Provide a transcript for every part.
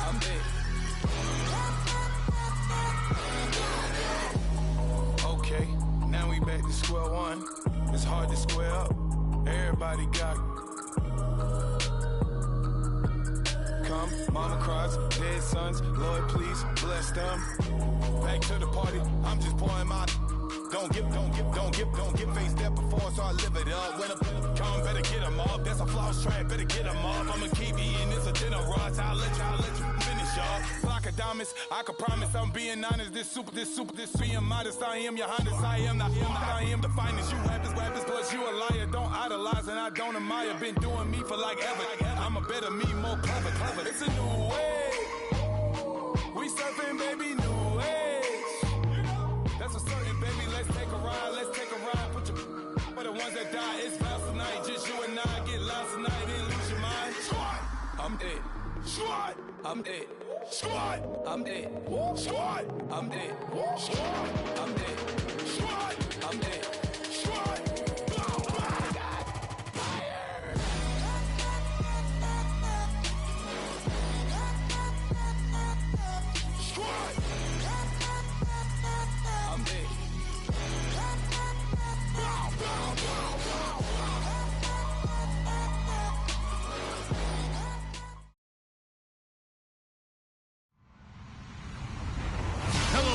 I'm it. Okay, now we back to square one. It's hard to square up. Everybody got come, mama cries, dead sons. Lord, please bless them. Back to the party. I'm just pouring my. Don't get faced that before, so I live it up. When a come, better get them up. That's a floss track, better get them up. I'ma keep eating this a dinner rush. I'll let you finish up. Block of diamonds, I can promise I'm being honest. This being modest. I am your highness. I am the finest. You rappers, plus you a liar. Don't idolize and I don't admire. Been doing me for like ever. I'm a better me, more clever. It's a new way. We surfing, baby, new age. That's a certain, baby. Let's take a ride. Put your for the ones that die. It's fast tonight. Just you and I get lost tonight. Then lose your mind. Squad, I'm it. Squad, I'm it. Squad, I'm it. Squad, I'm it. Squad, I'm it. Squad, I'm it. Squad.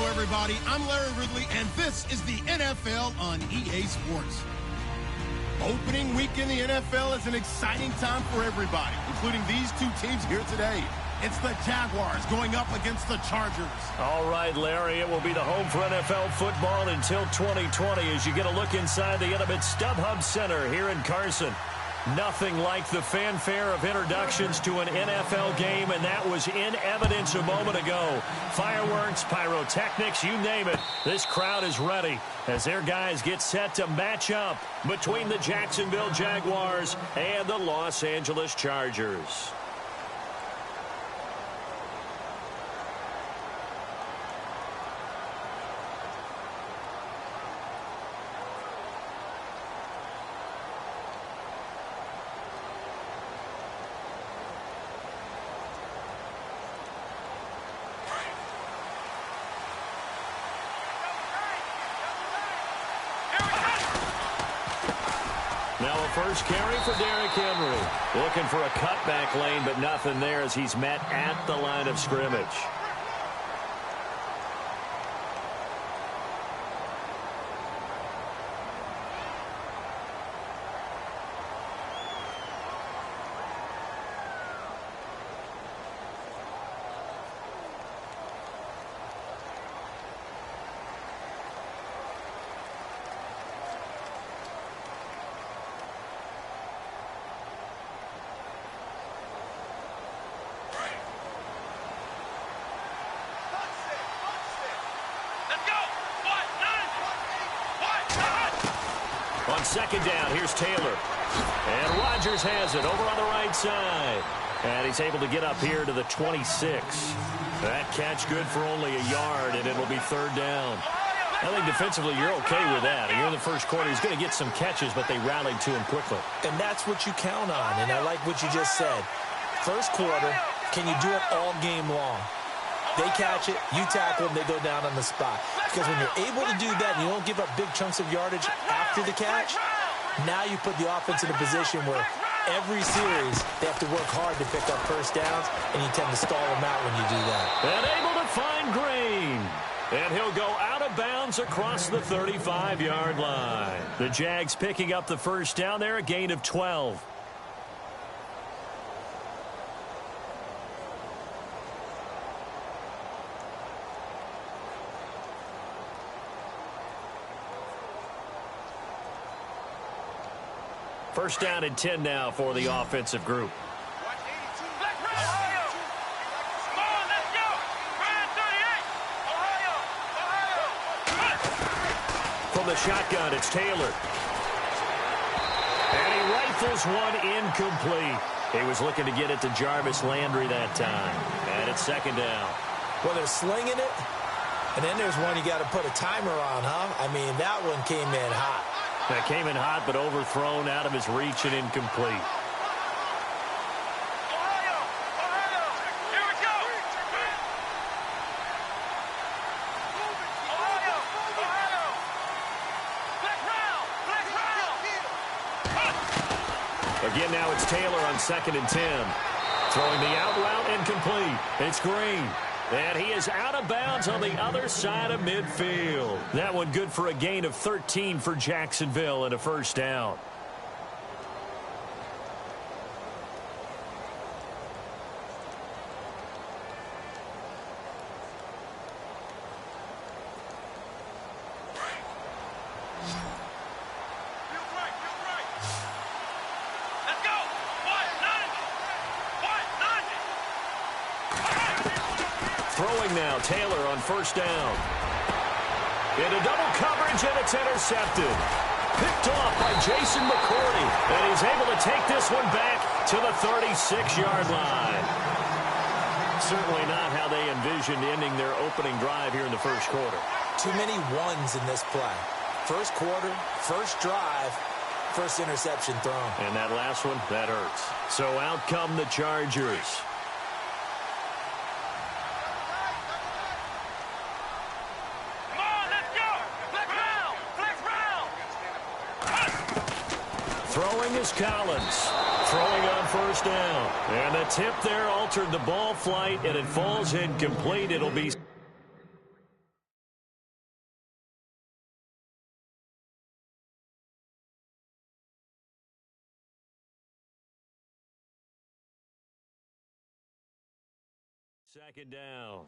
Everybody, I'm Larry Ridley, and this is the NFL on EA Sports. Opening week in the NFL is an exciting time for everybody, including these two teams here today. It's the Jaguars going up against the Chargers. All right, Larry, it will be the home for NFL football until 2020 as you get a look inside the intimate StubHub Center here in Carson. Nothing like the fanfare of introductions to an NFL game, and that was in evidence a moment ago. Fireworks, pyrotechnics, you name it. This crowd is ready as their guys get set to match up between the Jacksonville Jaguars and the Los Angeles Chargers. Now a first carry for Derrick Henry. Looking for a cutback lane, but nothing there as he's met at the line of scrimmage. On second down, here's Taylor. And Rodgers has it over on the right side. And he's able to get up here to the 26. That catch good for only a yard, and it'll be third down. I think defensively you're okay with that. Here in the first quarter, he's going to get some catches, but they rallied to him quickly. And that's what you count on, and I like what you just said. First quarter, can you do it all game long? They catch it, you tackle them, they go down on the spot. Because when you're able to do that and you don't give up big chunks of yardage after the catch, now you put the offense in a position where every series they have to work hard to pick up first downs, and you tend to stall them out when you do that. And able to find Green. And he'll go out of bounds across the 35-yard line. The Jags picking up the first down there, a gain of 12. First down and 10 now for the offensive group. From the shotgun, it's Taylor. And he rifles one incomplete. He was looking to get it to Jarvis Landry that time. And it's second down. Well, they're slinging it, and then there's one you got to put a timer on, huh? I mean, that one came in hot. That came in hot, but overthrown out of his reach and incomplete. Again, now it's Taylor on 2nd and 10. Throwing the out route incomplete. It's Green. And he is out of bounds on the other side of midfield. That one good for a gain of 13 for Jacksonville and a first down. Throwing now, Taylor on 1st down. Into double coverage, and it's intercepted. Picked off by Jason McCourty, and he's able to take this one back to the 36-yard line. Certainly not how they envisioned ending their opening drive here in the first quarter. Too many ones in this play. First quarter, first drive, first interception thrown. And that last one, that hurts. So out come the Chargers. Throwing is Collins. Throwing on 1st down. And the tip there altered the ball flight, and it falls incomplete. It'll be... Second down.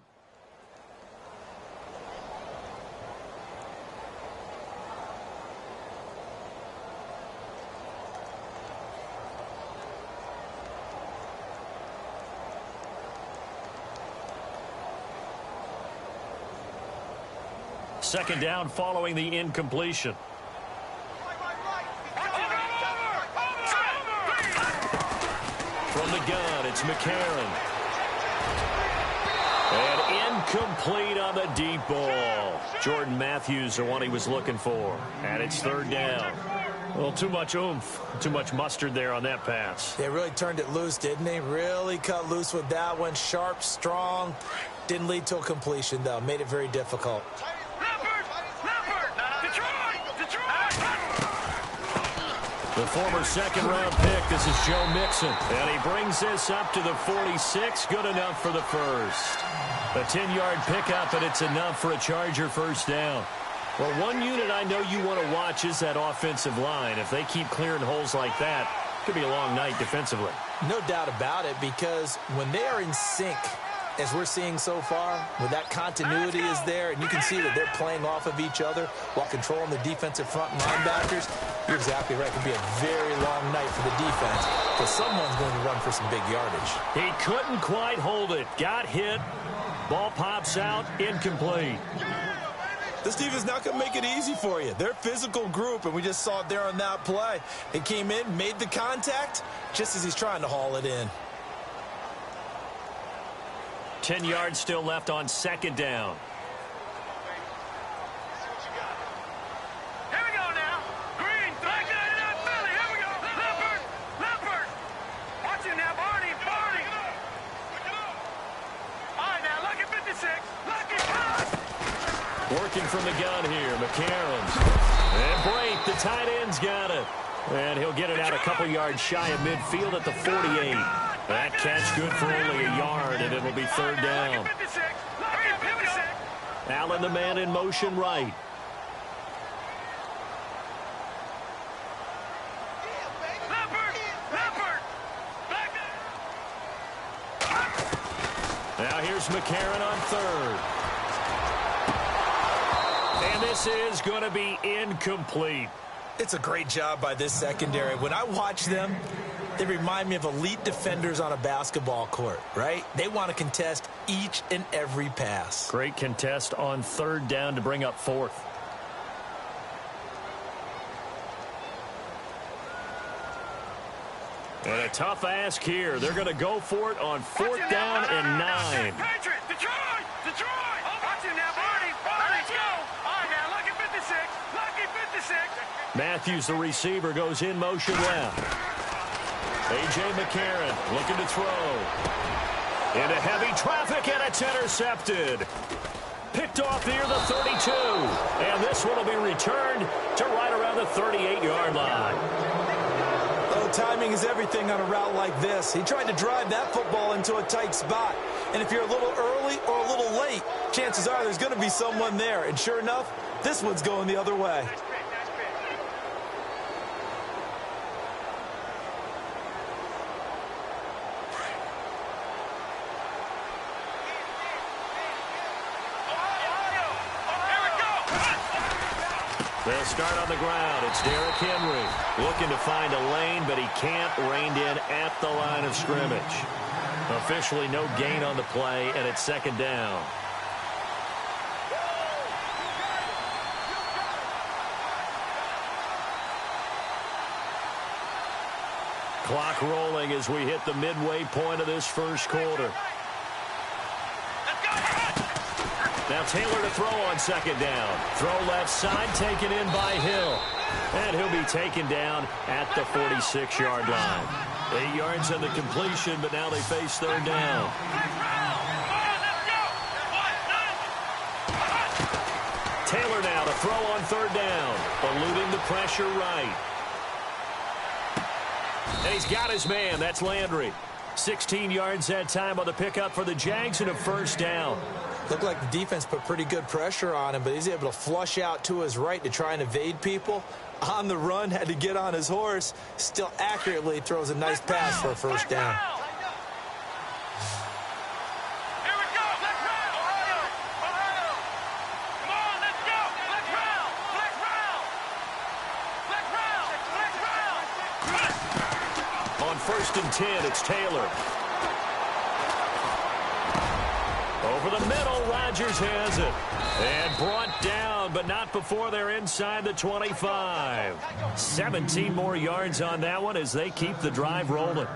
Second down following the incompletion. From the gun, it's McCarron. And incomplete on the deep ball. Jordan Matthews, the one he was looking for. And it's 3rd down. Well, too much oomph, too much mustard there on that pass. They really turned it loose, didn't they? Really cut loose with that one. Sharp, strong. Didn't lead to a completion, though. Made it very difficult. The former 2nd-round pick, this is Joe Mixon. And he brings this up to the 46, good enough for the first. A 10-yard pickup, and it's enough for a Charger first down. Well, one unit I know you want to watch is that offensive line. If they keep clearing holes like that, it could be a long night defensively. No doubt about it, because when they are in sync, as we're seeing so far, when that continuity is there, and you can see that they're playing off of each other while controlling the defensive front and linebackers, you're exactly right. It could be a very long night for the defense, because someone's going to run for some big yardage. He couldn't quite hold it. Got hit. Ball pops out. Incomplete. This defense not going to make it easy for you. They're a physical group, and we just saw it there on that play. They came in, made the contact, just as he's trying to haul it in. 10 yards still left on 2nd down. Here we go now. Green, back in Philly. Here we go. Leopard. Watch it now, Barney. All right, now, lucky 56. Lucky pass. Working from the gun here, McCarron. And Brate, the tight end's got it. And he'll get it out a couple yards shy of midfield at the 48. That catch good for only a yard, and it'll be 3rd down. Allen, the man in motion right. Now here's McCarron on 3rd. And this is going to be incomplete. It's a great job by this secondary. When I watch them, they remind me of elite defenders on a basketball court, right? They want to contest each and every pass. Great contest on 3rd down to bring up 4th. And a tough ask here. They're going to go for it on 4th down and 9. Patriot, Detroit. Watch it now, Barney. Let's go. All right, now, lucky 56. Lucky 56. Matthews, the receiver, goes in motion left. A.J. McCarron looking to throw. Into heavy traffic, and it's intercepted. Picked off near the 32. And this one will be returned to right around the 38-yard line. Oh, timing is everything on a route like this. He tried to drive that football into a tight spot. And if you're a little early or a little late, chances are there's going to be someone there. And sure enough, this one's going the other way. They'll start on the ground. It's Derrick Henry looking to find a lane, but he can't. Reined in at the line of scrimmage. Officially no gain on the play, and it's second down. Clock rolling as we hit the midway point of this first quarter. Now Taylor to throw on second down. Throw left side, taken in by Hill. And he'll be taken down at the 46-yard line. 8 yards on the completion, but now they face third down. Taylor now to throw on third down. Eluding the pressure right. And he's got his man. That's Landry. 16 yards that time on the pickup for the Jags and a first down. Looked like the defense put pretty good pressure on him, but he's able to flush out to his right to try and evade people. On the run, had to get on his horse. Still accurately throws a nice pass for a first down. On 1st and 10, it's Taylor. Over the middle, Rodgers has it. And brought down, but not before they're inside the 25. 17 more yards on that one as they keep the drive rolling.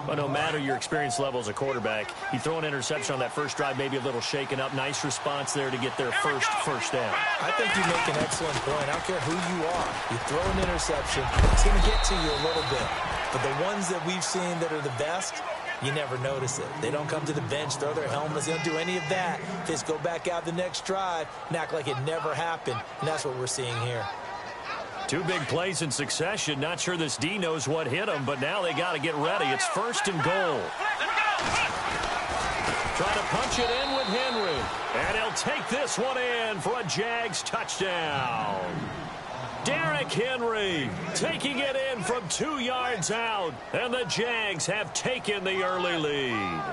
But no matter your experience level as a quarterback, you throw an interception on that first drive, maybe a little shaken up. Nice response there to get their first down. I think you make an excellent point. I don't care who you are. You throw an interception, it's going to get to you a little bit. But the ones that we've seen that are the best, you never notice it. They don't come to the bench, throw their helmets. They don't do any of that. They just go back out the next drive and act like it never happened. And that's what we're seeing here. 2 big plays in succession. Not sure this D knows what hit him, but now they got to get ready. It's 1st and goal. Trying to punch it in with Henry. And he'll take this one in for a Jags touchdown. Derrick Henry taking it in from 2 yards out. And the Jags have taken the early lead.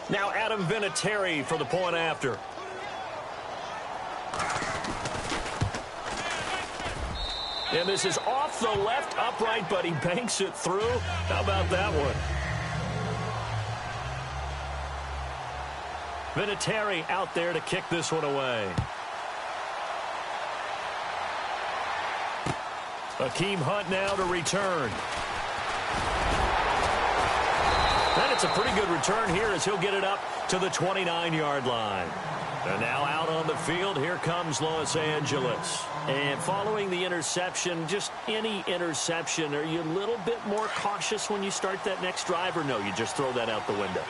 Now Adam Vinatieri for the point after. And this is off the left upright, but he banks it through. How about that one? Vinatieri out there to kick this one away. Akeem Hunt now to return. And it's a pretty good return here as he'll get it up to the 29-yard line. And now out on the field, here comes Los Angeles. And following the interception, just any interception, are you a little bit more cautious when you start that next drive, or no, you just throw that out the window?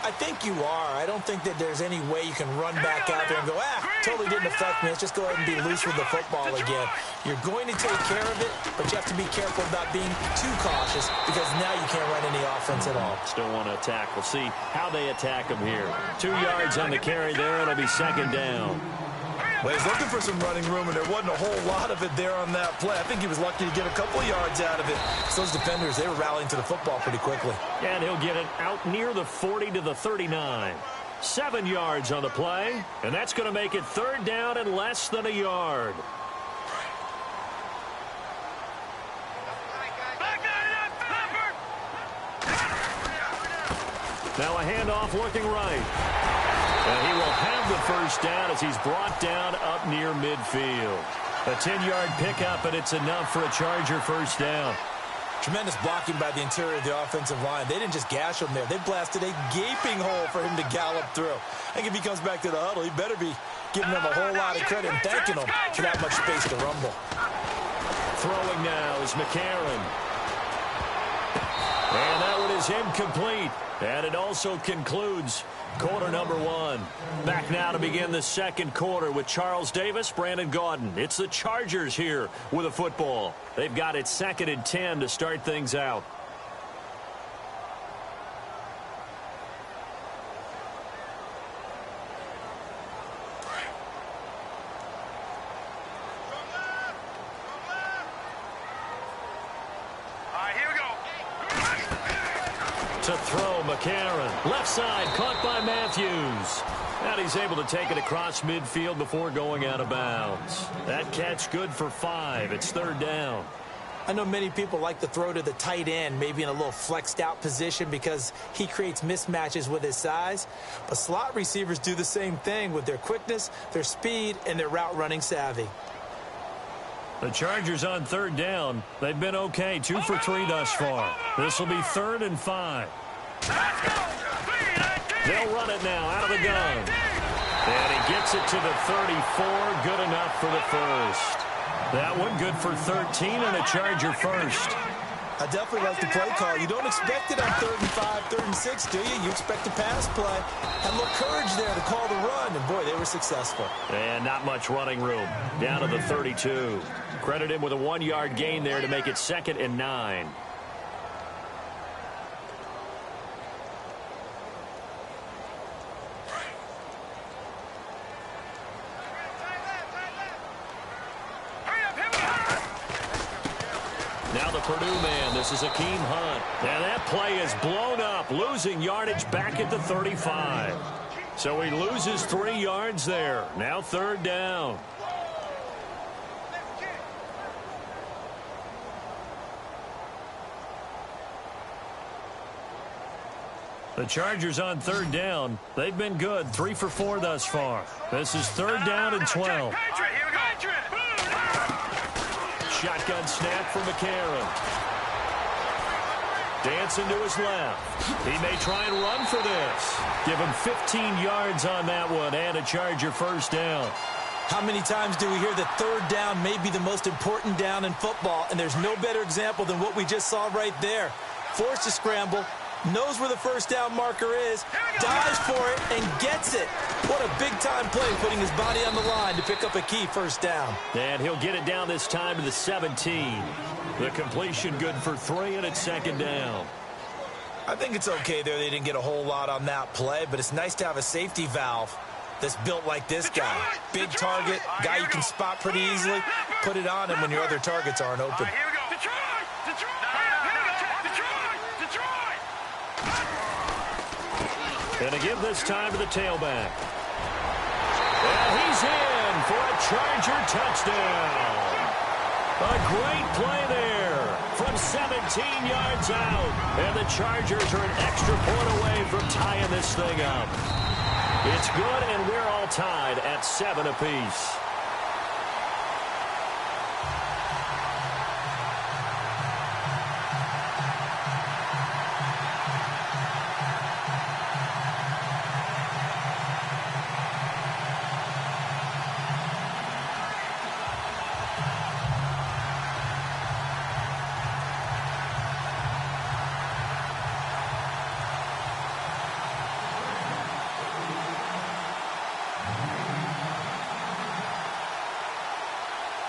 I think you are. I don't think that there's any way you can run back out there and go, totally didn't affect me. Let's just go ahead and be loose with the football again. You're going to take care of it, but you have to be careful about being too cautious because now you can't run any offense at all. Still want to attack. We'll see how they attack him here. 2 yards on the carry there. It'll be second down. Well, he's looking for some running room, and there wasn't a whole lot of it there on that play. I think he was lucky to get a couple yards out of it. So those defenders, they were rallying to the football pretty quickly. And he'll get it out near the 40 to the 39. 7 yards on the play, and that's going to make it third down and less than a yard. Now a handoff looking right. And he will have the first down as he's brought down up near midfield. A 10-yard pickup, and it's enough for a Charger first down. Tremendous blocking by the interior of the offensive line. They didn't just gash him there. They blasted a gaping hole for him to gallop through. I think if he comes back to the huddle, he better be giving them a whole lot of credit and thanking them for that much space to rumble. Throwing now is McCarron. And that one is is incomplete. And it also concludes quarter number one. Back now to begin the second quarter with Charles Davis, Brandon Gaudin. It's the Chargers here with a football. They've got it 2nd and 10 to start things out. To throw, McCarron. Left side, caught by Matthews. And he's able to take it across midfield before going out of bounds. That catch good for 5. It's 3rd down. I know many people like to throw to the tight end, maybe in a little flexed out position because he creates mismatches with his size. But slot receivers do the same thing with their quickness, their speed, and their route running savvy. The Chargers on 3rd down. They've been okay, 2 for 3 thus far. This will be 3rd and 5. They'll run it now out of the gun. And he gets it to the 34. Good enough for the first. That one good for 13 and a Charger first. I definitely like the play call. You don't expect it on 3rd and 5, 3rd and 6, do you? You expect a pass play. Had a little courage there to call the run, and boy, they were successful. And not much running room. Down to the 32. Credit him with a 1-yard gain there to make it 2nd and 9. Now the Purdue man, this is Akeem Hunt. And that play is blown up, losing yardage back at the 35. So he loses 3 yards there. Now 3rd down. The Chargers on 3rd down. They've been good, 3 for 4 thus far. This is 3rd down and 12. Shotgun snap for McCarron. Dancing to his left. He may try and run for this. Give him 15 yards on that one and a Charger first down. How many times do we hear that 3rd down may be the most important down in football, and there's no better example than what we just saw right there. Forced to scramble, knows where the first down marker is, dives for it, and gets it. What a big-time play, putting his body on the line to pick up a key first down. And he'll get it down this time to the 17. The completion good for 3, and it's 2nd down. I think it's okay there. They didn't get a whole lot on that play, but it's nice to have a safety valve that's built like this guy. Big target, guy you can spot pretty easily. Put it on him when your other targets aren't open. And to give this time to the tailback. And he's in for a Charger touchdown. A great play there from 17 yards out. And the Chargers are an extra point away from tying this thing up. It's good, and we're all tied at 7 apiece.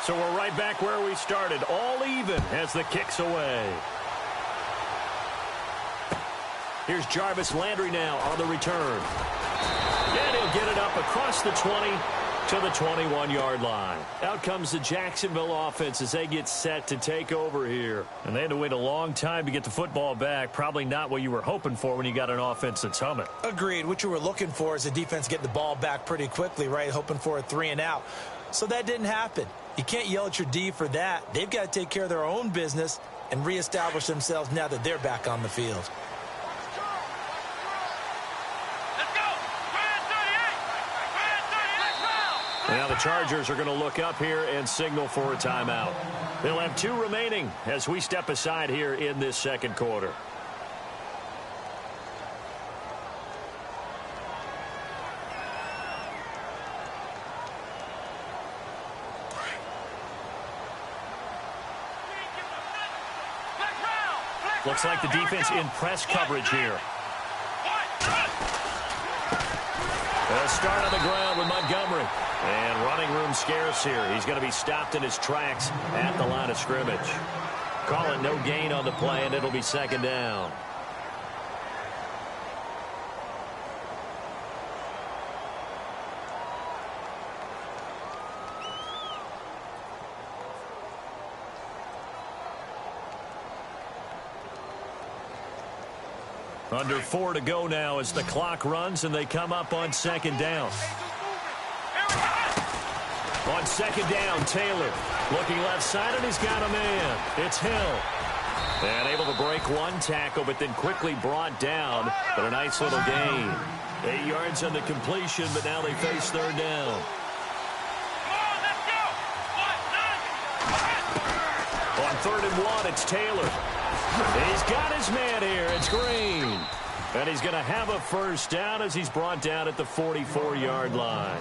So we're right back where we started, all even as the kick's away. Here's Jarvis Landry now on the return. And he'll get it up across the 20 to the 21-yard line. Out comes the Jacksonville offense as they get set to take over here. And they had to wait a long time to get the football back. Probably not what you were hoping for when you got an offense that's humming. Agreed. What you were looking for is the defense getting the ball back pretty quickly, right? Hoping for a 3 and out. So that didn't happen. You can't yell at your D for that. They've got to take care of their own business and reestablish themselves now that they're back on the field. Now the Chargers are going to look up here and signal for a timeout. They'll have 2 remaining as we step aside here in this second quarter. Looks like the defense in press coverage here. They'll start on the ground with Montgomery. And running room scarce here. He's going to be stopped in his tracks at the line of scrimmage. Call it no gain on the play, and it'll be second down. Under 4 to go now as the clock runs and they come up on second down. On second down, Taylor looking left side, and he's got a man. It's Hill. And able to break one tackle, but then quickly brought down. But a nice little gain. 8 yards on the completion, but now they face third down. On 3rd and 1, it's Taylor. He's got his man here. It's Green. And he's going to have a first down as he's brought down at the 44-yard line.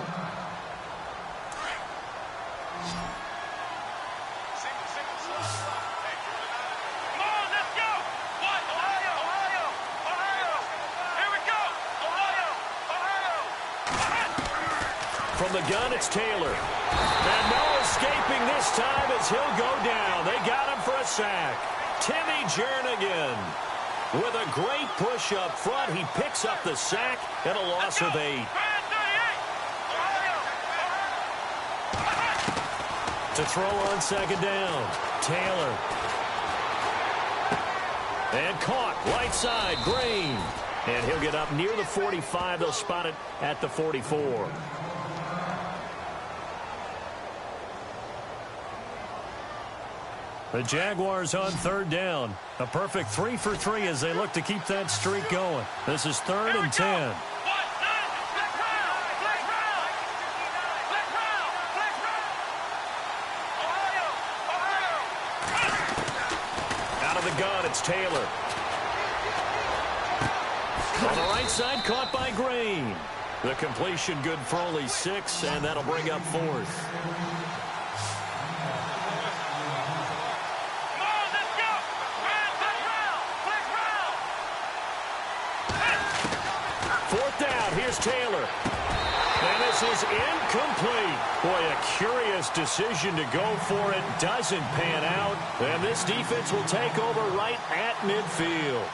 From the gun, it's Taylor. And no escaping this time as he'll go down. They got him for a sack. Timmy Jernigan with a great push up front. He picks up the sack and a loss of 8. To throw on second down, Taylor. And caught right side, Green. And he'll get up near the 45. They'll spot it at the 44. The Jaguars on 3rd down. A perfect 3 for 3 as they look to keep that streak going. This is 3rd and 10. Out of the gun, it's Taylor. On the right side, caught by Green. The completion good for only 6, and that'll bring up 4th. Here's Taylor. And this is incomplete. Boy, a curious decision to go for it. Doesn't pan out. And this defense will take over right at midfield.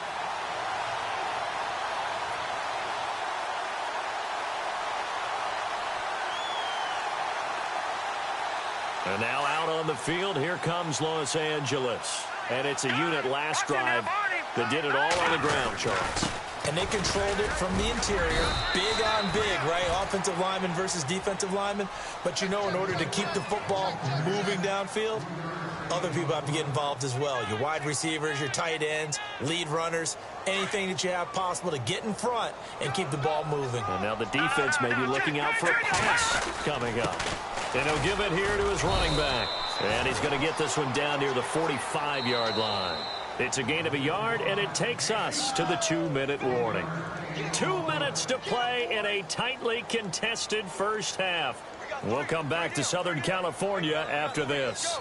And now out on the field, here comes Los Angeles. And it's a unit last drive that did it all on the ground, Charles. And they controlled it from the interior. Big on big, right? Offensive lineman versus defensive lineman. But, you know, in order to keep the football moving downfield, other people have to get involved as well. Your wide receivers, your tight ends, lead runners, anything that you have possible to get in front and keep the ball moving. And now the defense may be looking out for a pass coming up. And he'll give it here to his running back. And he's going to get this one down near the 45-yard line. It's a gain of a yard, and it takes us to the 2-minute warning. 2 minutes to play in a tightly contested first half. We'll come back to Southern California after this.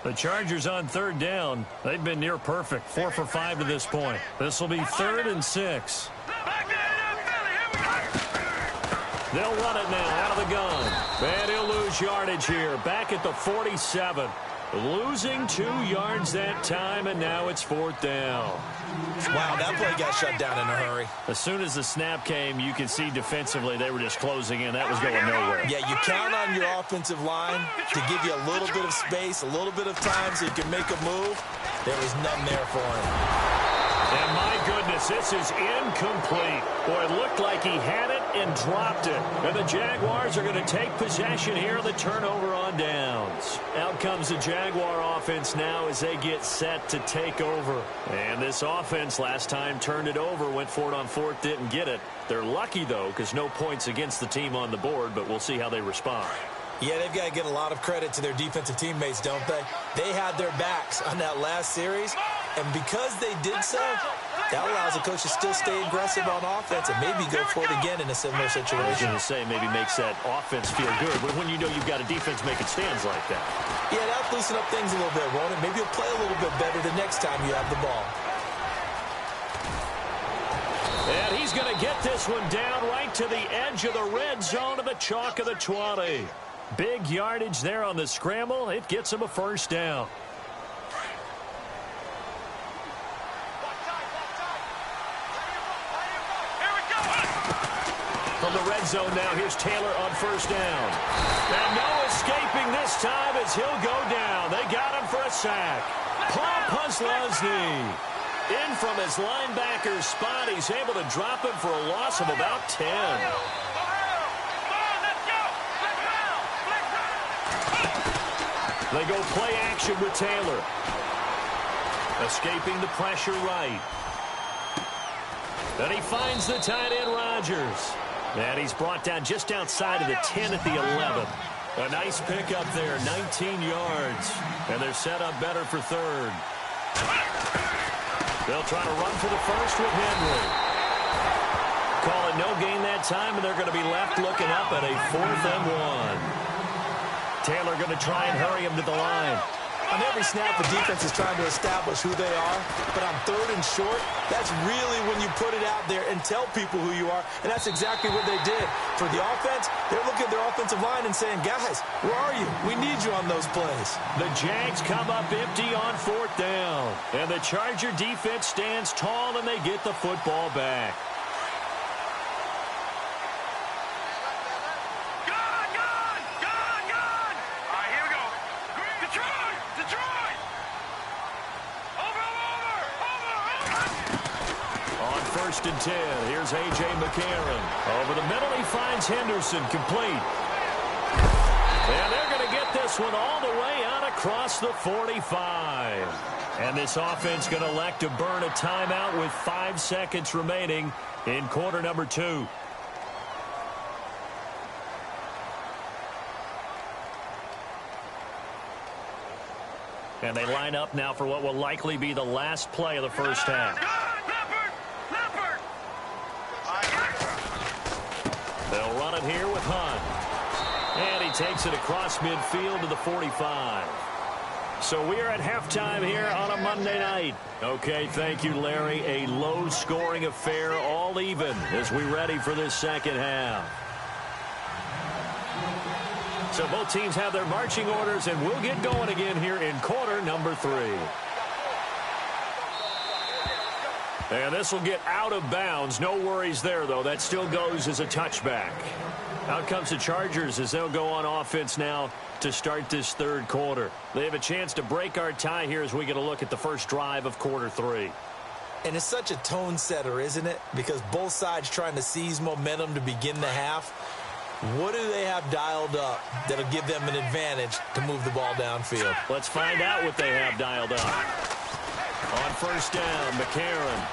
The Chargers on 3rd down. They've been near perfect. 4 for 5 to this point. This will be 3rd and 6. They'll run it now out of the gun. And he'll lose yardage here. Back at the 47. Losing 2 yards that time, and now it's 4th down. Wow, that play got shut down in a hurry. As soon as the snap came, you could see defensively they were just closing in. That was going nowhere. Yeah, you count on your offensive line to give you a little bit of space, a little bit of time so you can make a move. There was nothing there for him. And my goodness, this is incomplete. Boy, it looked like he had it and dropped it. And the Jaguars are going to take possession here on the turnover on downs. Out comes the Jaguar offense now as they get set to take over. And this offense last time turned it over, went for it on 4th, didn't get it. They're lucky, though, because no points against the team on the board, but we'll see how they respond. Yeah, they've got to get a lot of credit to their defensive teammates, don't they? They had their backs on that last series, and because they did so, That allows the coach to still stay aggressive on offense and maybe go for it again in a similar situation. I was going to say maybe makes that offense feel good, but when you know you've got a defense making stands like that. Yeah, that'll loosen up things a little bit, won't it? Maybe you'll play a little bit better the next time you have the ball. And he's going to get this one down right to the edge of the red zone of the chalk of the 20. Big yardage there on the scramble. It gets him a first down. From the red zone now, here's Taylor on first down. And no escaping this time as he'll go down. They got him for a sack. Paul Puslosny in from his linebacker spot. He's able to drop him for a loss of about 10. They go play action with Taylor. Escaping the pressure right. Then he finds the tight end, Rodgers. And he's brought down just outside of the 10 at the 11. A nice pickup there, 19 yards. And they're set up better for third. They'll try to run for the first with Henry. Call it no gain that time, and they're going to be left looking up at a 4th and 1. Taylor going to try and hurry him to the line. On every snap, the defense is trying to establish who they are. But on 3rd and short, that's really when you put it out there and tell people who you are. And that's exactly what they did. For the offense, they're looking at their offensive line and saying, guys, where are you? We need you on those plays. The Jags come up empty on 4th down. And the Charger defense stands tall, and they get the football back. First and 10. Here's A.J. McCarron. Over the middle, he finds Henderson complete. And they're going to get this one all the way out across the 45. And this offense going to elect to burn a timeout with 5 seconds remaining in quarter number 2. And they line up now for what will likely be the last play of the first half. They'll run it here with Hunt. And he takes it across midfield to the 45. So we are at halftime here on a Monday night. Okay, thank you, Larry. A low-scoring affair, all even, as we ready for this second half. So both teams have their marching orders, and we'll get going again here in quarter number 3. And this will get out of bounds. No worries there, though. That still goes as a touchback. Out comes the Chargers as they'll go on offense now to start this 3rd quarter. They have a chance to break our tie here as we get a look at the first drive of quarter 3. And it's such a tone setter, isn't it? Because both sides trying to seize momentum to begin the half. What do they have dialed up that'll give them an advantage to move the ball downfield? Let's find out what they have dialed up. On first down, McCarron.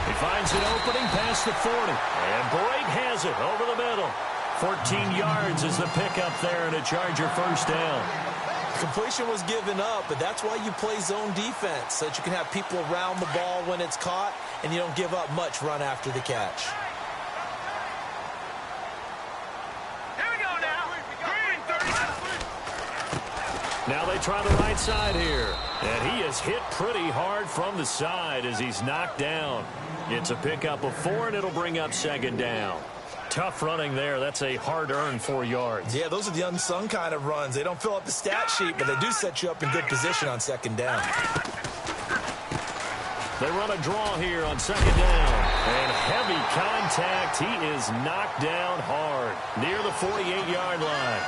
He finds an opening past the 40. And Boyd has it over the middle. 14 yards is the pickup there and a Charger first down. Completion was given up, but that's why you play zone defense, so that you can have people around the ball when it's caught, and you don't give up much run after the catch. Now they try the right side here. And he is hit pretty hard from the side as he's knocked down. It's a pickup of 4, and it'll bring up second down. Tough running there. That's a hard-earned 4 yards. Yeah, those are the unsung kind of runs. They don't fill up the stat sheet, but they do set you up in good position on second down. They run a draw here on second down. And heavy contact. He is knocked down hard near the 48-yard line.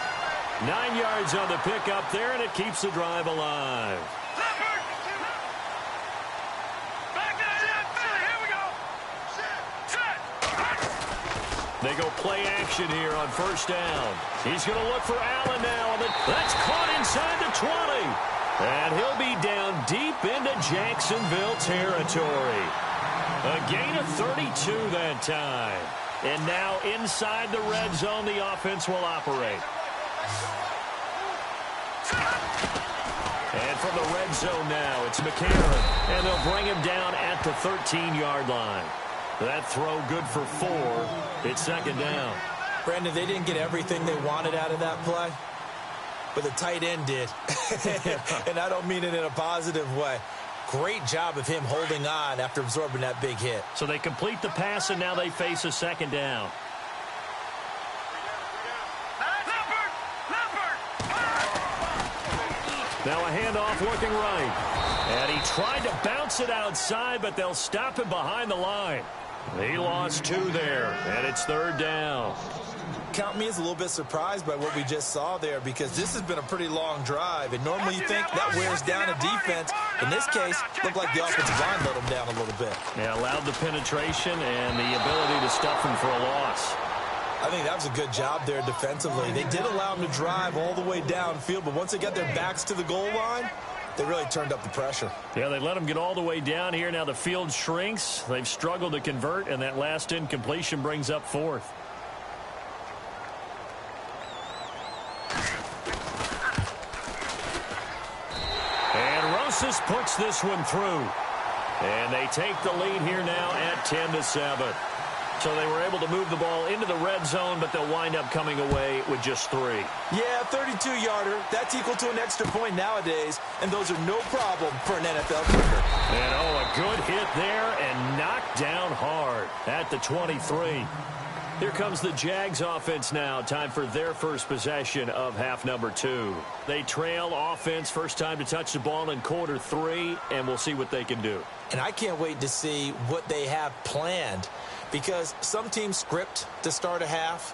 9 yards on the pickup there, and it keeps the drive alive. They go play action here on first down. He's going to look for Allen now. That's caught inside the 20. And he'll be down deep into Jacksonville territory. A gain of 32 that time. And now inside the red zone, the offense will operate. And from the red zone now, it's McCarron. And they'll bring him down at the 13-yard line. That throw good for 4. It's second down. Brandon, they didn't get everything they wanted out of that play, but the tight end did. And I don't mean it in a positive way. Great job of him holding on after absorbing that big hit. So they complete the pass, and now they face a second down. Now a handoff looking right. And he tried to bounce it outside, but they'll stop him behind the line. He lost 2 there, and it's third down. Count me as a little bit surprised by what we just saw there, because this has been a pretty long drive, and normally you think that wears down a defense. In this case, looked like the offensive line let them down a little bit. Yeah, allowed the penetration and the ability to stuff him for a loss. I think that was a good job there defensively. They did allow them to drive all the way downfield, but once they got their backs to the goal line, they really turned up the pressure. Yeah, they let them get all the way down here. Now the field shrinks. They've struggled to convert, and that last incompletion brings up 4th. And Rosas puts this one through. And they take the lead here now at 10-7. So they were able to move the ball into the red zone, but they'll wind up coming away with just 3. Yeah, 32-yarder. That's equal to an extra point nowadays, and those are no problem for an NFL kicker. And, a good hit there and knocked down hard at the 23. Here comes the Jags offense now. Time for their first possession of half number 2. They trail offense, first time to touch the ball in quarter 3, and we'll see what they can do. And I can't wait to see what they have planned, because some teams script to start a half.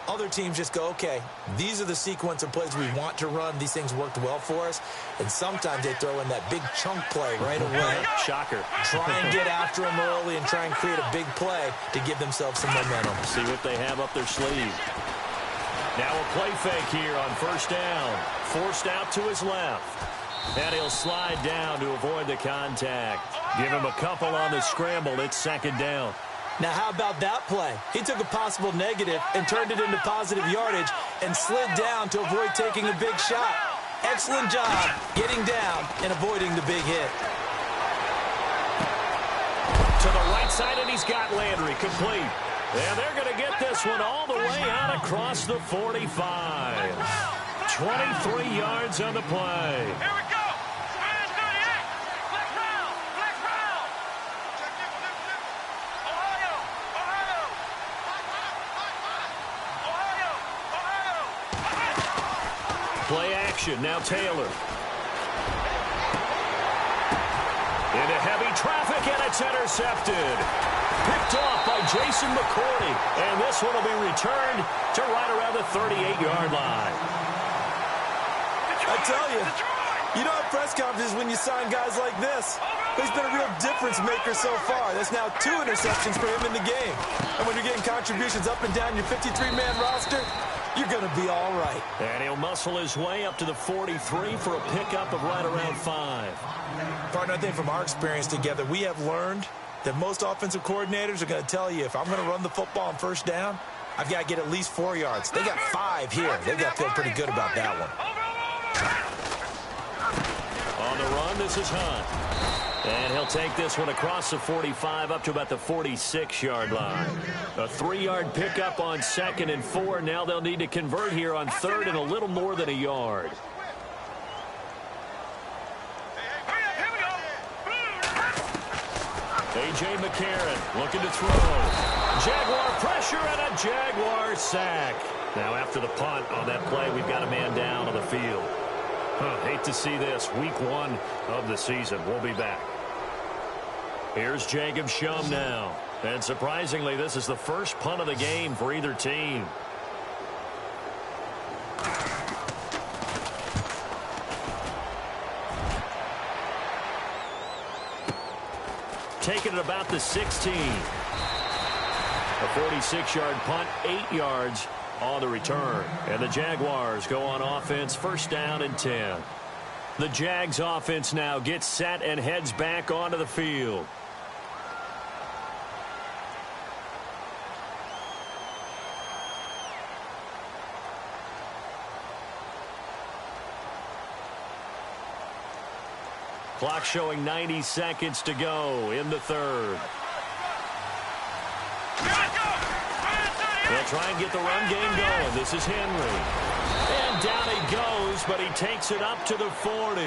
Other teams just go, okay, these are the sequence of plays we want to run. These things worked well for us. And sometimes they throw in that big chunk play right away. Shocker. Try and get after them early and try and create a big play to give themselves some momentum. See what they have up their sleeve. Now a play fake here on first down. Forced out to his left. And he'll slide down to avoid the contact. Give him a couple on the scramble. It's second down. Now, how about that play? He took a possible negative and turned it into positive yardage and slid down to avoid taking a big shot. Excellent job getting down and avoiding the big hit. To the right side, and he's got Landry complete. And they're going to get this one all the way out across the 45. 23 yards on the play. Here we go. Man 38. Flex round. Flex round. Ohio. Ohio. Ohio. Ohio. Play action. Now Taylor. Into heavy traffic, and it's intercepted. Picked off by Jason McCourty. And this one will be returned to right around the 38-yard line. I tell you don't have press conferences when you sign guys like this. But he's been a real difference maker so far. There's now 2 interceptions for him in the game. And when you're getting contributions up and down your 53-man roster, you're going to be all right. And he'll muscle his way up to the 43 for a pickup of right around 5. Partner, I think from our experience together, we have learned that most offensive coordinators are going to tell you, if I'm going to run the football on first down, I've got to get at least 4 yards. They got 5 here. They've got to feel pretty good about that one. On the run, this is Hunt. And he'll take this one across the 45 up to about the 46-yard line. A 3-yard pickup on 2nd and 4. Now they'll need to convert here on 3rd and a little more than a yard. A.J. McCarron looking to throw. Jaguar pressure and a Jaguar sack. Now after the punt on that play, we've got a man down on the field. Hate to see this. Week 1 of the season. We'll be back. Here's Jacob Shum now. And surprisingly, this is the first punt of the game for either team. Taking it about the 16. A 46-yard punt, 8 yards on the return. And the Jaguars go on offense, first down and 10. The Jags offense now gets set and heads back onto the field. Clock showing 90 seconds to go in the third. They'll try and get the run game going. This is Henry. And down he goes, but he takes it up to the 40.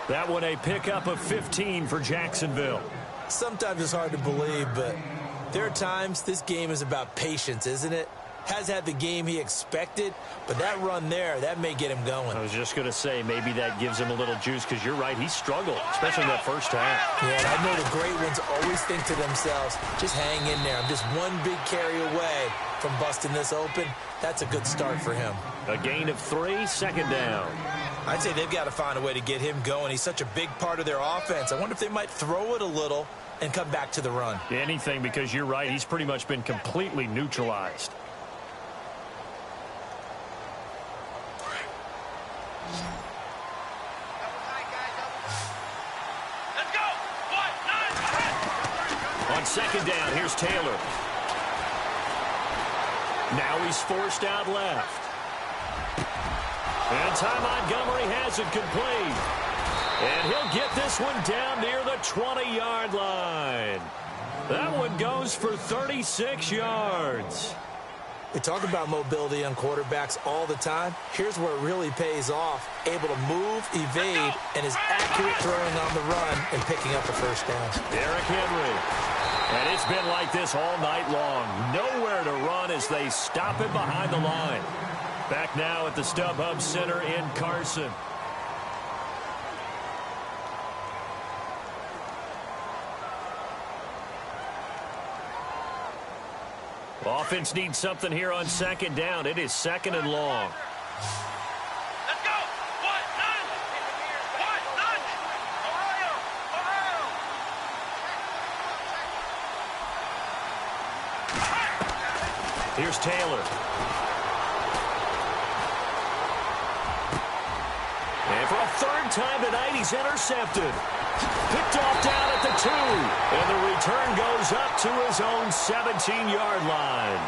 That one a pickup of 15 for Jacksonville. Sometimes it's hard to believe, but there are times this game is about patience, isn't it? Has had the game he expected, but that run there, that may get him going. I was just going to say, maybe that gives him a little juice, because you're right, he struggled, especially in that first half. Yeah, and I know the great ones always think to themselves, just hang in there. I'm just one big carry away from busting this open. That's a good start for him. A gain of 3, second down. I'd say they've got to find a way to get him going. He's such a big part of their offense. I wonder if they might throw it a little and come back to the run. Anything, because you're right, he's pretty much been completely neutralized. On second down, here's Taylor. Now he's forced out left. And Ty Montgomery has it complete. And he'll get this one down near the 20-yard line. That one goes for 36 yards. We talk about mobility on quarterbacks all the time. Here's where it really pays off. Able to move, evade, and is accurate throwing on the run and picking up a first down. Derrick Henry. And it's been like this all night long. Nowhere to run as they stop him behind the line. Back now at the StubHub Center in Carson. Offense needs something here on second down. It is second and long. Let's go. What? None. What? None. Ohio. Here's Taylor. And for a third time tonight, he's intercepted. Picked off down at the 2. And the return goes up to his own 17-yard line.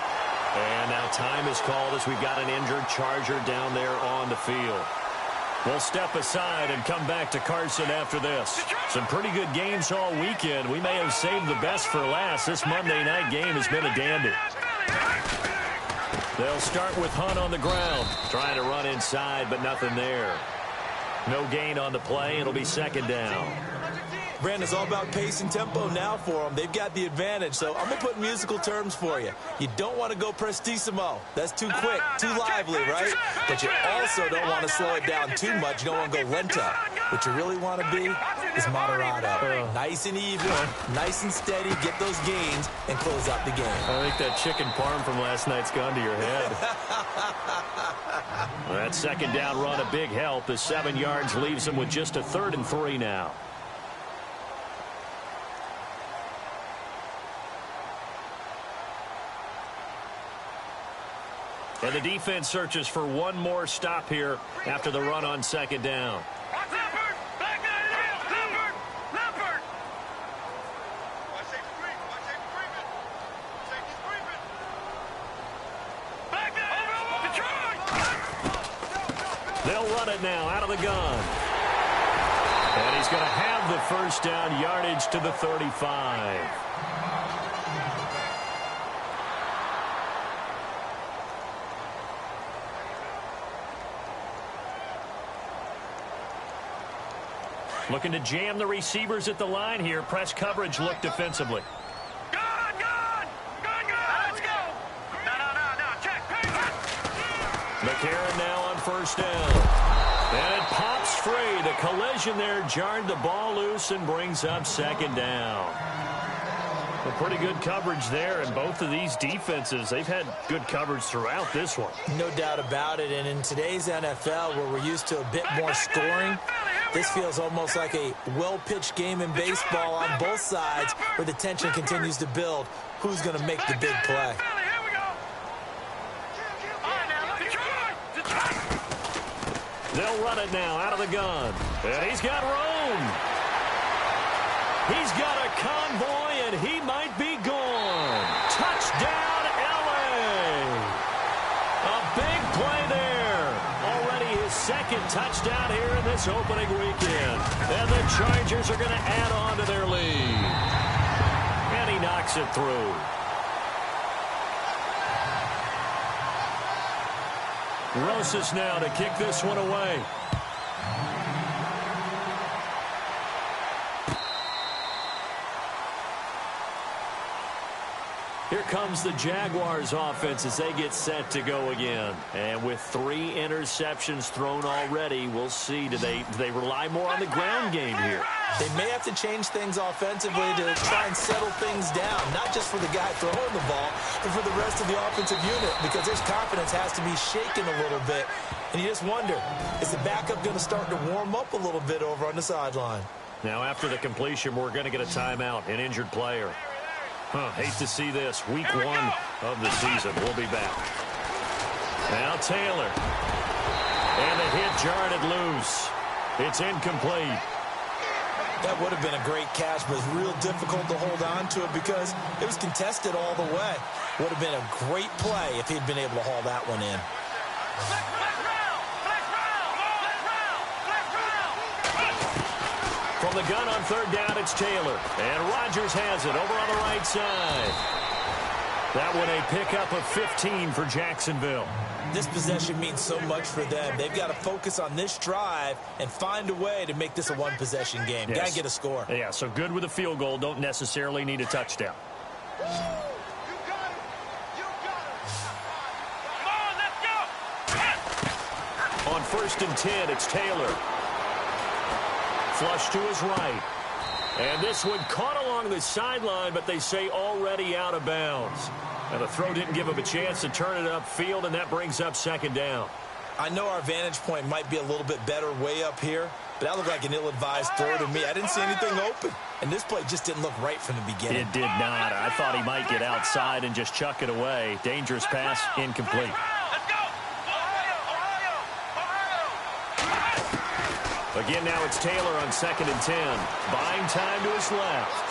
And now time is called as we've got an injured Charger down there on the field. We'll step aside and come back to Carson after this. Some pretty good games all weekend. We may have saved the best for last. This Monday night game has been a dandy. They'll start with Hunt on the ground. Trying to run inside, but nothing there. No gain on the play. It'll be second down. Brandon, it's all about pace and tempo now for them. They've got the advantage, so I'm going to put musical terms for you. You don't want to go prestissimo. That's too quick, too lively, right? But you also don't want to slow it down too much. You don't want to go lento. What you really want to be is moderato. Nice and even, nice and steady, get those gains, and close out the game. I think that chicken parm from last night's gone to your head. That second down run, a big help. The 7 yards leaves them with just a 3rd and 3 now. And the defense searches for one more stop here after the run on second down. They'll run it now out of the gun. And he's going to have the first down, yardage to the 35. Looking to jam the receivers at the line here. Press coverage look defensively. Gun! Let's go! No, check! McCarron now on first down. And it pops free. The collision there jarred the ball loose and brings up second down. Well, pretty good coverage there, and both of these defenses, they've had good coverage throughout this one. No doubt about it, and in today's NFL, where we're used to a bit more scoring, this feels almost like a well-pitched game in baseball on both sides where the tension continues to build. Who's going to make the big play? They'll run it now out of the gun. And he's got room. He's got a convoy, and he might be gone. Touchdown, L.A. A big play there. Already his second touchdown here in this opening weekend. And the Chargers are going to add on to their lead. And he knocks it through. Rosas now to kick this one away. Here comes the Jaguars offense as they get set to go again. And with 3 interceptions thrown already, we'll see. Do they rely more on the ground game here? They may have to change things offensively to try and settle things down, not just for the guy throwing the ball, but for the rest of the offensive unit, because his confidence has to be shaken a little bit. And you just wonder, is the backup going to start to warm up a little bit over on the sideline? Now, after the completion, we're going to get a timeout, an injured player. Hate to see this. Week 1 of the season. We'll be back. Now Taylor. And the hit jarred it loose. It's incomplete. That would have been a great catch, but it's real difficult to hold on to it because it was contested all the way. Would have been a great play if he'd been able to haul that one in. From the gun on third down, it's Taylor. And Rodgers has it over on the right side. That one a pickup of 15 for Jacksonville. This possession means so much for them. They've got to focus on this drive and find a way to make this a one-possession game. Yes. Got to get a score. Yeah, so good with a field goal. Don't necessarily need a touchdown. You got it. You got it. Come on, let's go. On 1st and 10, it's Taylor. Flush to his right. And this one caught along the sideline, but they say already out of bounds. And the throw didn't give him a chance to turn it upfield, and that brings up 2nd down. I know our vantage point might be a little bit better way up here, but that looked like an ill-advised throw to me. I didn't see anything open, and this play just didn't look right from the beginning. It did not. I thought he might get outside and just chuck it away. Dangerous pass, incomplete. Again, now it's Taylor on 2nd and 10. Buying time to his left.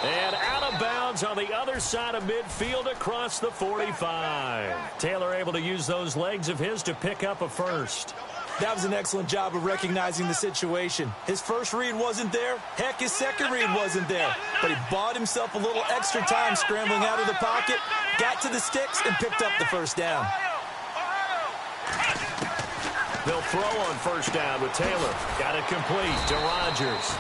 And out of bounds on the other side of midfield across the 45. Taylor able to use those legs of his to pick up a first. That was an excellent job of recognizing the situation. His first read wasn't there. Heck, his second read wasn't there. But he bought himself a little extra time scrambling out of the pocket, got to the sticks, and picked up the first down. They'll throw on 1st down with Taylor. Got it complete to Rodgers.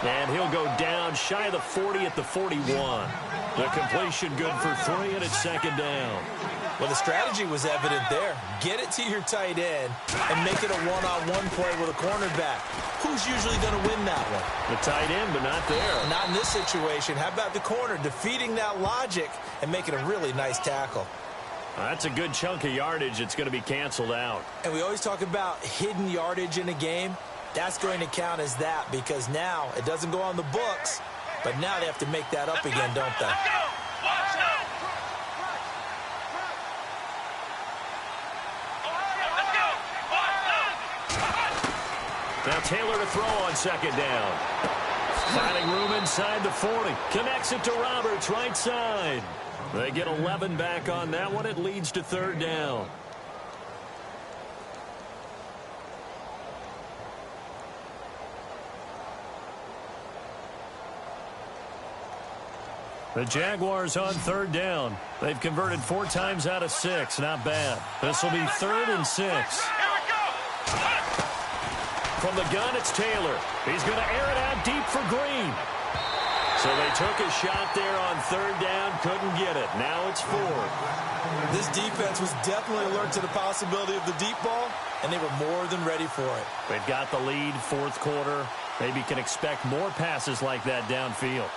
And he'll go down shy of the 40 at the 41. The completion good for 3, and it's 2nd down. Well, the strategy was evident there. Get it to your tight end and make it a one-on-one play with a cornerback. Who's usually going to win that one? The tight end, but not there. Not in this situation. How about the corner defeating that logic and making a really nice tackle? That's a good chunk of yardage. It's going to be canceled out. And we always talk about hidden yardage in a game. That's going to count as that because now it doesn't go on the books, but now they have to make that up again, don't they? Now Taylor to throw on 2nd down. Finding room inside the 40. Connects it to Roberts, right side. They get 11 back on that one. It leads to 3rd down. The Jaguars on 3rd down. They've converted 4 times out of 6. Not bad. This will be 3rd and 6. From the gun, it's Taylor. He's going to air it out deep for Green. So they took a shot there on 3rd down, couldn't get it. Now it's 4th. This defense was definitely alert to the possibility of the deep ball, and they were more than ready for it. They've got the lead, 4th quarter. Maybe can expect more passes like that downfield.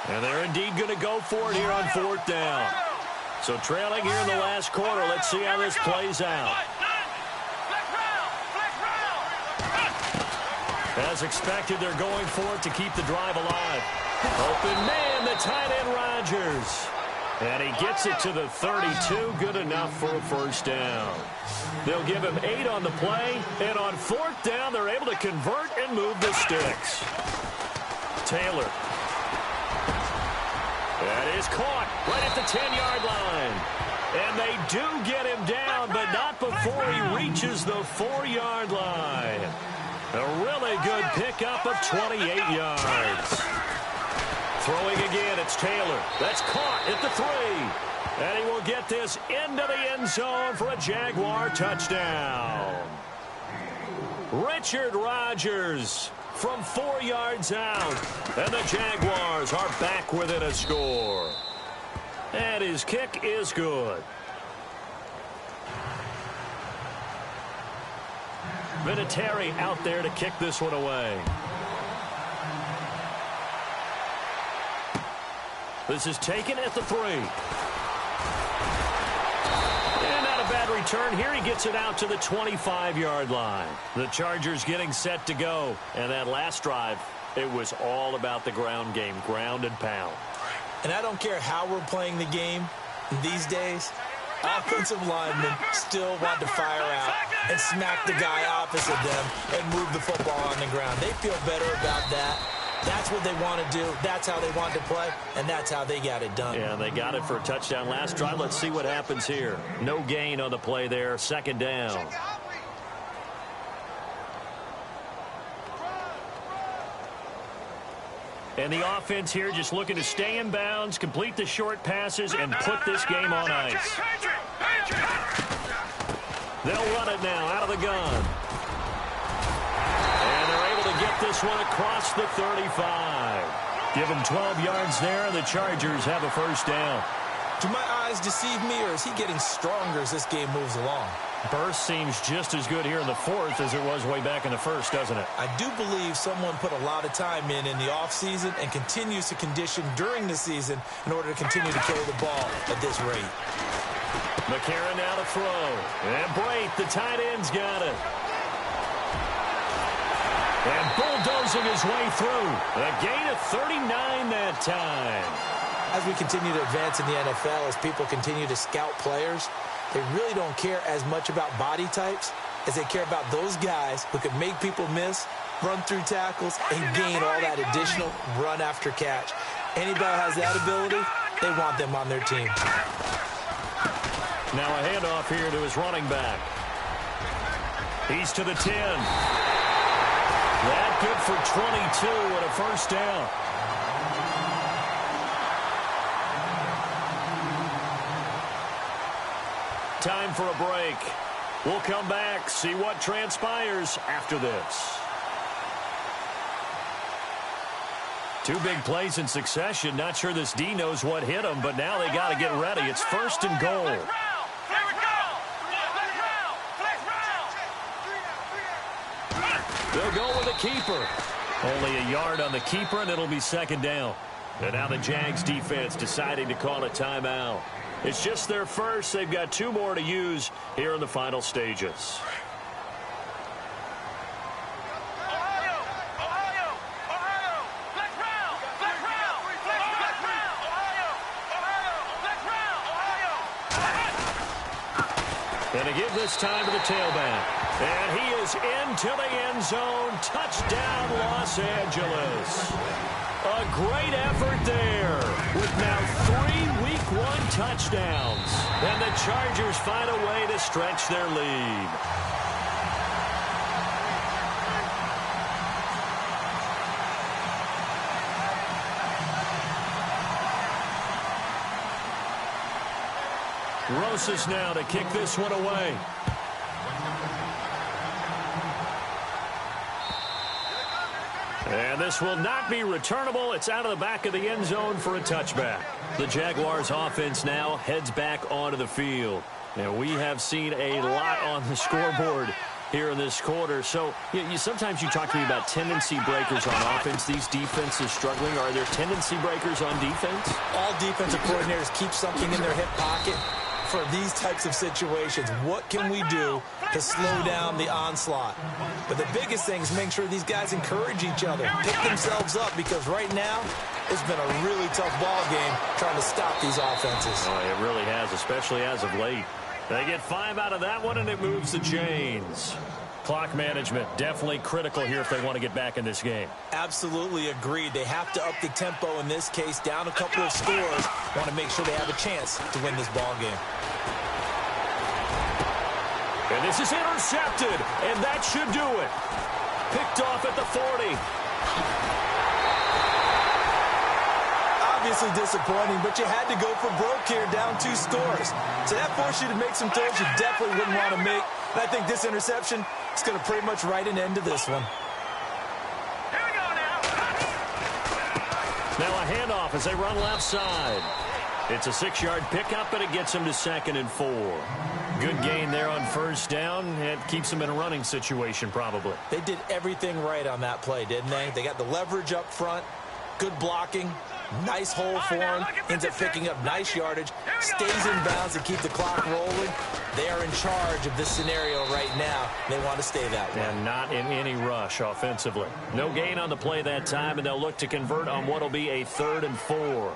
And they're indeed going to go for it here on 4th down. So trailing here in the last quarter. Let's see how this plays out. As expected, they're going for it to keep the drive alive. Open man, the tight end Rodgers. And he gets it to the 32. Good enough for a first down. They'll give him 8 on the play. And on 4th down, they're able to convert and move the sticks. Taylor. That is caught right at the 10-yard line. And they do get him down, but not before he reaches the 4-yard line. A really good pickup of 28 yards. Throwing again, it's Taylor. That's caught at the 3. And he will get this into the end zone for a Jaguar touchdown. Richard Rodgers from 4 yards out. And the Jaguars are back within a score. And his kick is good. Vinatieri out there to kick this one away. This is taken at the 3. And not a bad return here. He gets it out to the 25-yard line. The Chargers getting set to go. And that last drive, it was all about the ground game, ground and pound. And I don't care how we're playing the game these days, offensive linemen still want to fire out and smack the guy opposite them and move the football on the ground. They feel better about that. That's what they want to do. That's how they want to play, and that's how they got it done. Yeah, they got it for a touchdown last drive. Let's see what happens here. No gain on the play there. 2nd down. And the offense here just looking to stay in bounds, complete the short passes, and put this game on ice. They'll run it now out of the gun. And they're able to get this one across the 35. Give them 12 yards there, and the Chargers have a first down. Do my eyes deceive me, or is he getting stronger as this game moves along? Burst seems just as good here in the 4th as it was way back in the 1st, doesn't it? I do believe someone put a lot of time in the offseason and continues to condition during the season in order to continue to carry the ball at this rate. McCarron now to throw. And Brait, the tight end's got it. And bulldozing his way through. A gain of 39 that time. As we continue to advance in the NFL, as people continue to scout players, they really don't care as much about body types as they care about those guys who can make people miss, run through tackles, and gain all that additional run after catch. Anybody has that ability, they want them on their team. Now a handoff here to his running back. He's to the 10. That good for 22 and a first down. Time for a break. We'll come back, see what transpires after this. 2 big plays in succession. Not sure this D knows what hit him, but now they got to get ready. It's 1st and goal. They'll go with a keeper. Only a yard on the keeper, and it'll be 2nd down. And now the Jags defense deciding to call a timeout. It's just their first. They've got 2 more to use here in the final stages. And to give this time to the tailback. And he is into the end zone. Touchdown, Los Angeles. A great effort there with now 3 Week 1 touchdowns. And the Chargers find a way to stretch their lead. Rosas now to kick this one away. And this will not be returnable. It's out of the back of the end zone for a touchback. The Jaguars offense now heads back onto the field. And we have seen a lot on the scoreboard here in this quarter. So sometimes you talk to me about tendency breakers on offense. These defenses struggling. Are there tendency breakers on defense? All defensive coordinators keep something in their hip pocket for these types of situations. What can we do to slow down the onslaught? But the biggest thing is make sure these guys encourage each other, pick themselves up, because right now It's been a really tough ball game trying to stop these offenses. Oh, it really has, especially as of late. They get 5 out of that one, and it moves the chains. Clock management, definitely critical here if they want to get back in this game. Absolutely agreed. They have to up the tempo in this case, down a couple of scores. Want to make sure they have a chance to win this ball game. And this is intercepted, and that should do it. Picked off at the 40. Obviously disappointing, but you had to go for broke here, down 2 scores. So that forced you to make some throws you definitely wouldn't want to make. And I think this interception is going to pretty much write an end to this one. Here we go now. Now a handoff as they run left side. It's a 6-yard pickup, and it gets them to 2nd and 4. Good gain there on first down. It keeps them in a running situation, probably. They did everything right on that play, didn't they? They got the leverage up front, good blocking, nice hole for him, ends up picking up nice yardage, stays in bounds to keep the clock rolling. They are in charge of this scenario right now. They want to stay that way. And not in any rush offensively. No gain on the play that time, and they'll look to convert on what will be a 3rd and 4.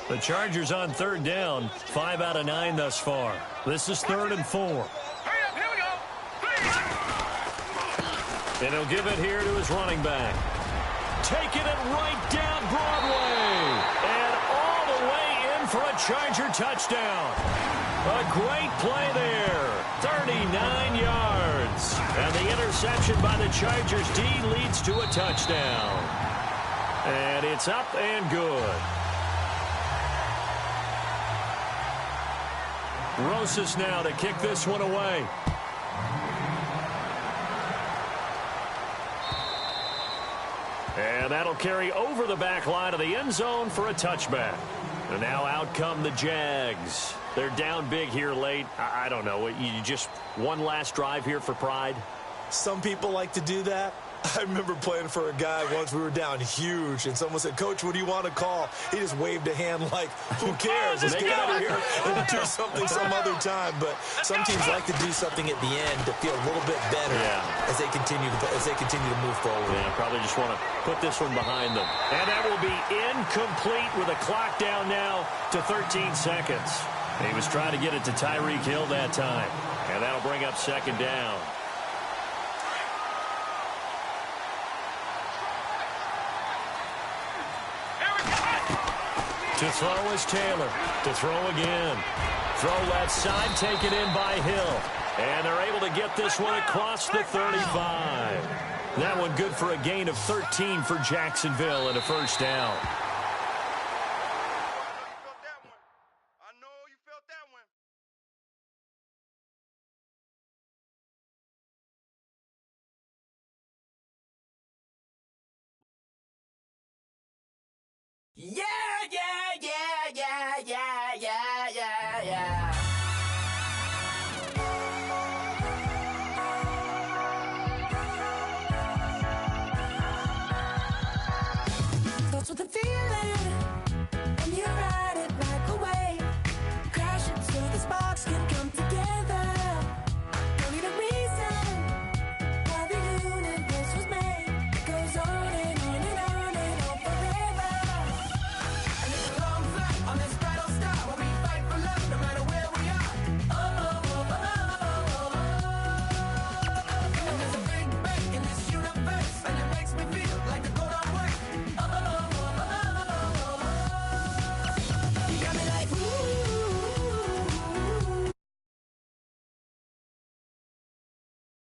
The Chargers on 3rd down, 5 out of 9 thus far. This is 3rd and 4. Hurry up, here we go. And he'll give it here to his running back. Taking it right down Broadway. And all the way in for a Charger touchdown. A great play there. 39 yards. And the interception by the Chargers D leads to a touchdown. And it's up and good. Rosas now to kick this one away. And that'll carry over the back line of the end zone for a touchback. And now out come the Jags. They're down big here late. I don't know. You just one last drive here for pride? Some people like to do that. I remember playing for a guy once. We were down huge, and someone said, "Coach, what do you want to call?" He just waved a hand like, who cares? Let's get out of here and do something some other time. But some teams like to do something at the end to feel a little bit better as they continue to move forward. Yeah, probably just want to put this one behind them. And that will be incomplete with a clock down now to 13 seconds. He was trying to get it to Tyreek Hill that time. And that'll bring up 2nd down. To throw is Taylor. To throw again. Throw left side, taken in by Hill. And they're able to get this one across the 35. That one good for a gain of 13 for Jacksonville and a 1st down. I know you felt that one. Yeah, yeah, yeah, yeah, yeah, yeah, yeah, yeah.